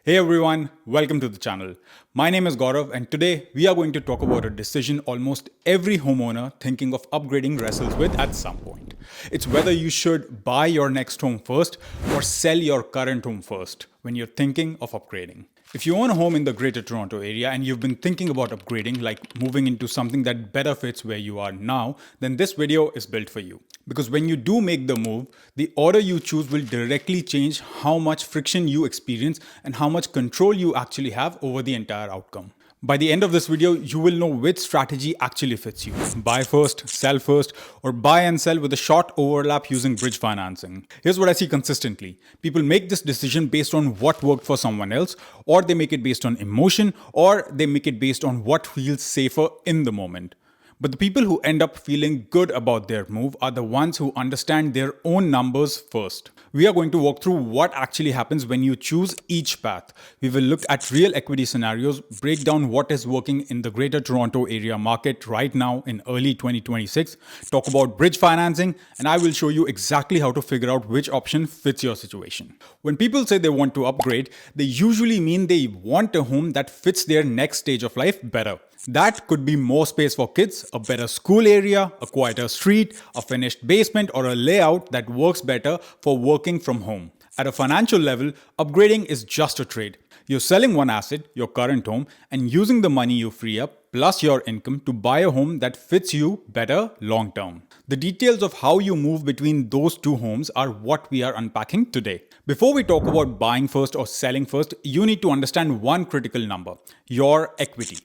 Hey everyone, welcome to the channel. My name is Gaurav and today we are going to talk about a decision almost every homeowner thinking of upgrading wrestles with at some point. It's whether you should buy your next home first or sell your current home first when you're thinking of upgrading. If you own a home in the Greater Toronto area and you've been thinking about upgrading, like moving into something that better fits where you are now, then this video is built for you. Because when you do make the move, the order you choose will directly change how much friction you experience and how much control you actually have over the entire outcome. By the end of this video, you will know which strategy actually fits you. Buy first, sell first, or buy and sell with a short overlap using bridge financing. Here's what I see consistently. People make this decision based on what worked for someone else, or they make it based on emotion, or they make it based on what feels safer in the moment. But the people who end up feeling good about their move are the ones who understand their own numbers first. We are going to walk through what actually happens when you choose each path. We will look at real equity scenarios, break down what is working in the Greater Toronto area market right now in early 2026, talk about bridge financing, and I will show you exactly how to figure out which option fits your situation. When people say they want to upgrade, they usually mean they want a home that fits their next stage of life better. That could be more space for kids, a better school area, a quieter street, a finished basement, or a layout that works better for working from home. At a financial level, upgrading is just a trade. You're selling one asset, your current home, and using the money you free up plus your income to buy a home that fits you better long term. The details of how you move between those two homes are what we are unpacking today. Before we talk about buying first or selling first, you need to understand one critical number: your equity.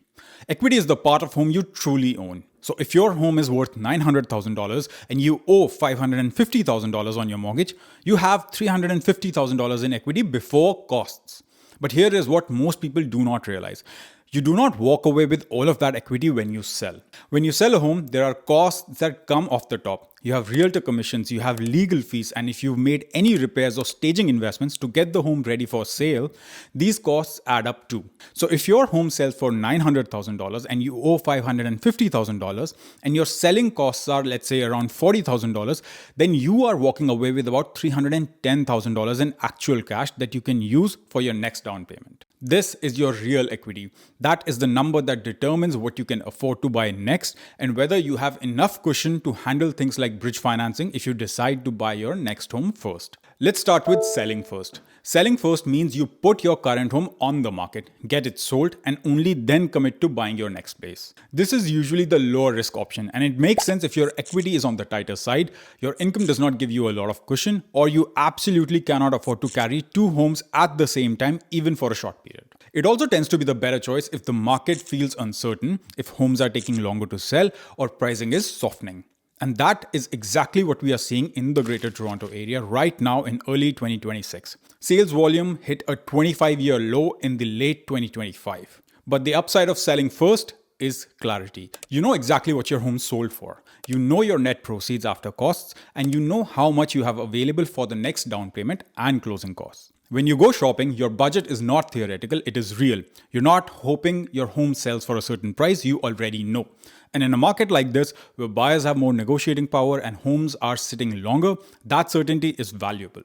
Equity is the part of home you truly own. So if your home is worth $900,000 and you owe $550,000 on your mortgage, you have $350,000 in equity before costs. But here is what most people do not realize. You do not walk away with all of that equity when you sell. When you sell a home, there are costs that come off the top. You have realtor commissions, you have legal fees, and if you've made any repairs or staging investments to get the home ready for sale, these costs add up too. So if your home sells for $900,000 and you owe $550,000 and your selling costs are, let's say, around $40,000, then you are walking away with about $310,000 in actual cash that you can use for your next down payment. This is your real equity. That is the number that determines what you can afford to buy next and whether you have enough cushion to handle things like bridge financing if you decide to buy your next home first. Let's start with selling first. Selling first means you put your current home on the market, get it sold, and only then commit to buying your next place. This is usually the lower risk option, and it makes sense if your equity is on the tighter side, your income does not give you a lot of cushion, or you absolutely cannot afford to carry two homes at the same time, even for a short period. It also tends to be the better choice if the market feels uncertain, if homes are taking longer to sell, or pricing is softening. And that is exactly what we are seeing in the Greater Toronto area right now in early 2026. Sales volume hit a 25-year low in the late 2025. But the upside of selling first is clarity. You know exactly what your home sold for. You know your net proceeds after costs, and you know how much you have available for the next down payment and closing costs. When you go shopping, your budget is not theoretical, it is real. You're not hoping your home sells for a certain price, you already know. And in a market like this, where buyers have more negotiating power and homes are sitting longer, that certainty is valuable.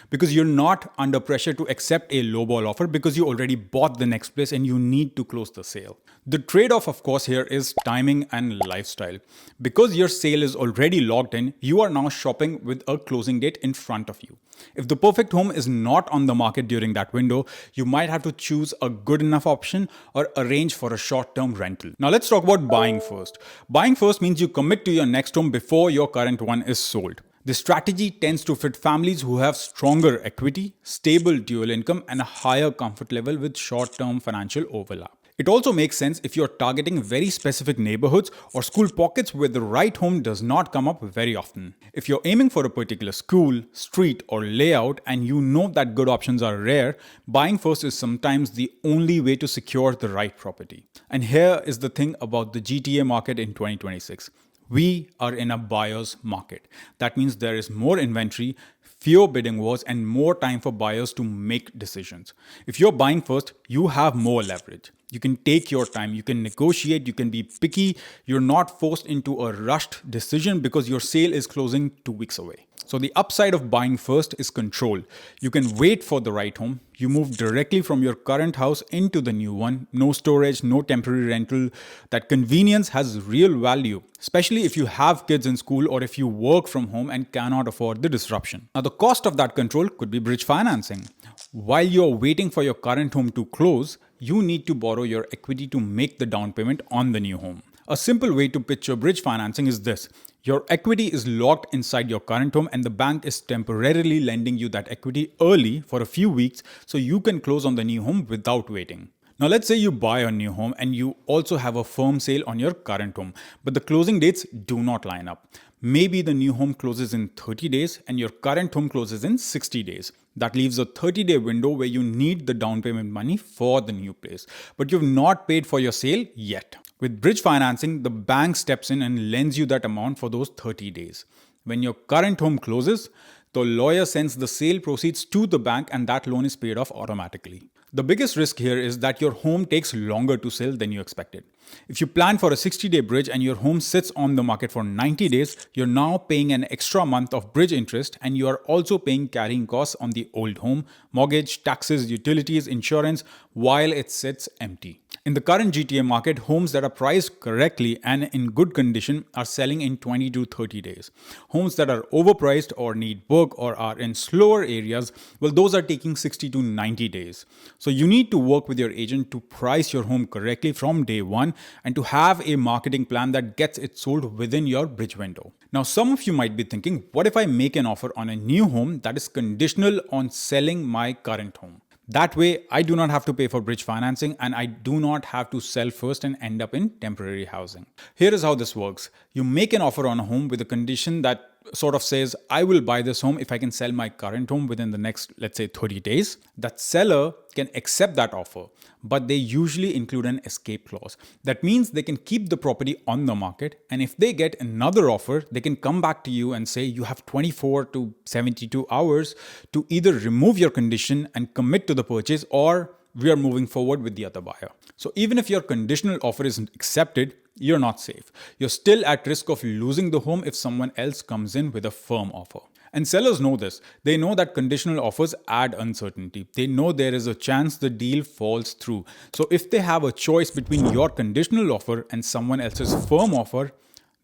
Because you're not under pressure to accept a lowball offer because you already bought the next place and you need to close the sale. The trade-off, of course, here is timing and lifestyle. Because your sale is already locked in, you are now shopping with a closing date in front of you. If the perfect home is not on the market during that window, you might have to choose a good enough option or arrange for a short-term rental. Now let's talk about buying first. Buying first means you commit to your next home before your current one is sold. This strategy tends to fit families who have stronger equity, stable dual income, and a higher comfort level with short-term financial overlap. It also makes sense if you're targeting very specific neighborhoods or school pockets where the right home does not come up very often. If you're aiming for a particular school, street, or layout and you know that good options are rare, buying first is sometimes the only way to secure the right property. And here is the thing about the GTA market in 2026. We are in a buyer's market. That means there is more inventory, fewer bidding wars, and more time for buyers to make decisions. If you're buying first, you have more leverage. You can take your time, you can negotiate, you can be picky. You're not forced into a rushed decision because your sale is closing 2 weeks away. So the upside of buying first is control. You can wait for the right home. You move directly from your current house into the new one. No storage, no temporary rental. That convenience has real value, especially if you have kids in school or if you work from home and cannot afford the disruption. Now, the cost of that control could be bridge financing. While you're waiting for your current home to close, you need to borrow your equity to make the down payment on the new home. A simple way to picture bridge financing is this. Your equity is locked inside your current home and the bank is temporarily lending you that equity early for a few weeks so you can close on the new home without waiting. Now let's say you buy a new home and you also have a firm sale on your current home, but the closing dates do not line up. Maybe the new home closes in 30 days and your current home closes in 60 days. That leaves a 30-day window where you need the down payment money for the new place, but you've not paid for your sale yet. With bridge financing, the bank steps in and lends you that amount for those 30 days. When your current home closes, the lawyer sends the sale proceeds to the bank and that loan is paid off automatically. The biggest risk here is that your home takes longer to sell than you expected. If you plan for a 60-day bridge and your home sits on the market for 90 days, you're now paying an extra month of bridge interest and you are also paying carrying costs on the old home, mortgage, taxes, utilities, insurance, while it sits empty. In the current GTA market, homes that are priced correctly and in good condition are selling in 20 to 30 days. Homes that are overpriced or need work or are in slower areas, well, those are taking 60 to 90 days. So you need to work with your agent to price your home correctly from day one and to have a marketing plan that gets it sold within your bridge window. Now, some of you might be thinking, what if I make an offer on a new home that is conditional on selling my current home? That way, I do not have to pay for bridge financing and I do not have to sell first and end up in temporary housing. Here is how this works. You make an offer on a home with a condition that sort of says, I will buy this home if I can sell my current home within the next, let's say, 30 days. That seller can accept that offer, but they usually include an escape clause. That means they can keep the property on the market, and if they get another offer, they can come back to you and say you have 24 to 72 hours to either remove your condition and commit to the purchase, or we are moving forward with the other buyer. So even if your conditional offer is accepted, you're not safe. You're still at risk of losing the home if someone else comes in with a firm offer. And sellers know this. They know that conditional offers add uncertainty. They know there is a chance the deal falls through. So if they have a choice between your conditional offer and someone else's firm offer,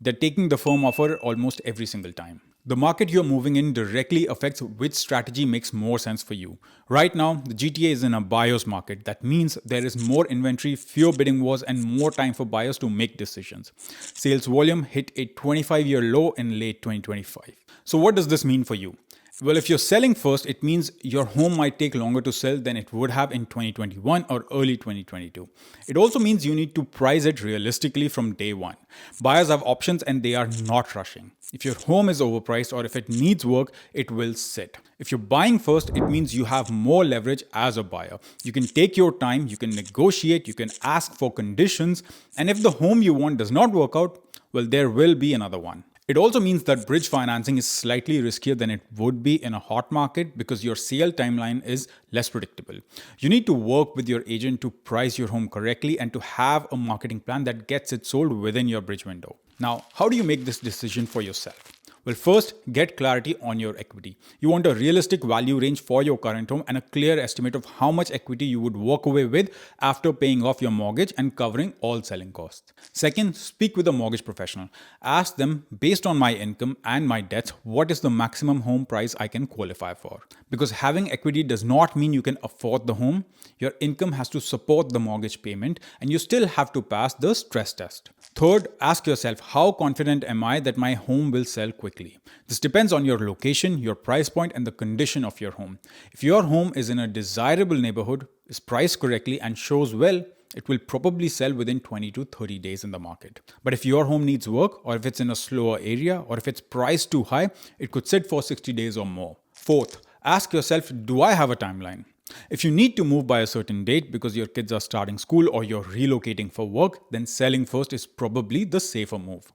they're taking the firm offer almost every single time. The market you're moving in directly affects which strategy makes more sense for you. Right now, the GTA is in a buyer's market. That means there is more inventory, fewer bidding wars, and more time for buyers to make decisions. Sales volume hit a 25-year low in late 2025. So what does this mean for you? Well, if you're selling first, it means your home might take longer to sell than it would have in 2021 or early 2022. It also means you need to price it realistically from day one. Buyers have options and they are not rushing. If your home is overpriced or if it needs work, it will sit. If you're buying first, it means you have more leverage as a buyer. You can take your time, you can negotiate, you can ask for conditions, and if the home you want does not work out, well, there will be another one. It also means that bridge financing is slightly riskier than it would be in a hot market because your sale timeline is less predictable. You need to work with your agent to price your home correctly and to have a marketing plan that gets it sold within your bridge window. Now, how do you make this decision for yourself? Well, first, get clarity on your equity. You want a realistic value range for your current home and a clear estimate of how much equity you would walk away with after paying off your mortgage and covering all selling costs. Second, speak with a mortgage professional. Ask them, based on my income and my debts, what is the maximum home price I can qualify for? Because having equity does not mean you can afford the home. Your income has to support the mortgage payment and you still have to pass the stress test. Third, ask yourself, how confident am I that my home will sell quickly? This depends on your location, your price point, and the condition of your home. If your home is in a desirable neighborhood, is priced correctly, and shows well, it will probably sell within 20 to 30 days in the market. But if your home needs work, or if it's in a slower area, or if it's priced too high, it could sit for 60 days or more. Fourth, ask yourself, do I have a timeline? If you need to move by a certain date because your kids are starting school or you're relocating for work, then selling first is probably the safer move.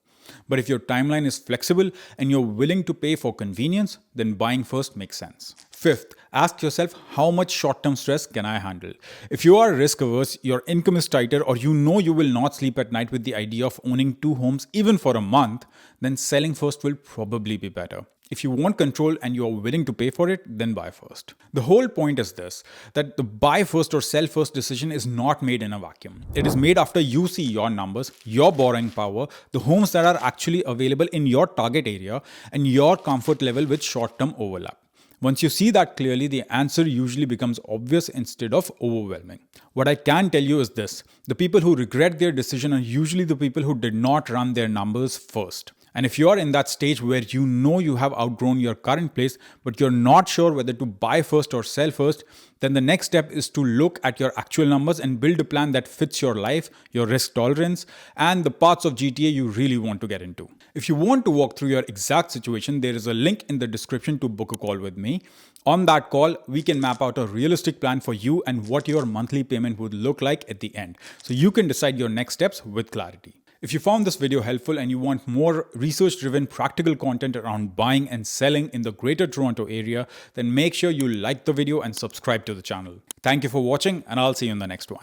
But if your timeline is flexible and you're willing to pay for convenience, then buying first makes sense. Fifth, ask yourself, how much short-term stress can I handle? If you are risk averse, your income is tighter, or you know you will not sleep at night with the idea of owning two homes even for a month, then selling first will probably be better. If you want control and you are willing to pay for it, then buy first. The whole point is this, that the buy first or sell first decision is not made in a vacuum. It is made after you see your numbers, your borrowing power, the homes that are actually available in your target area, and your comfort level with short-term overlap. Once you see that clearly, the answer usually becomes obvious instead of overwhelming. What I can tell you is this: the people who regret their decision are usually the people who did not run their numbers first. And if you're in that stage where you know you have outgrown your current place, but you're not sure whether to buy first or sell first, then the next step is to look at your actual numbers and build a plan that fits your life, your risk tolerance, and the parts of GTA you really want to get into. If you want to walk through your exact situation, there is a link in the description to book a call with me. On that call, we can map out a realistic plan for you and what your monthly payment would look like at the end, so you can decide your next steps with clarity. If you found this video helpful and you want more research-driven practical content around buying and selling in the Greater Toronto area, then make sure you like the video and subscribe to the channel. Thank you for watching, and I'll see you in the next one.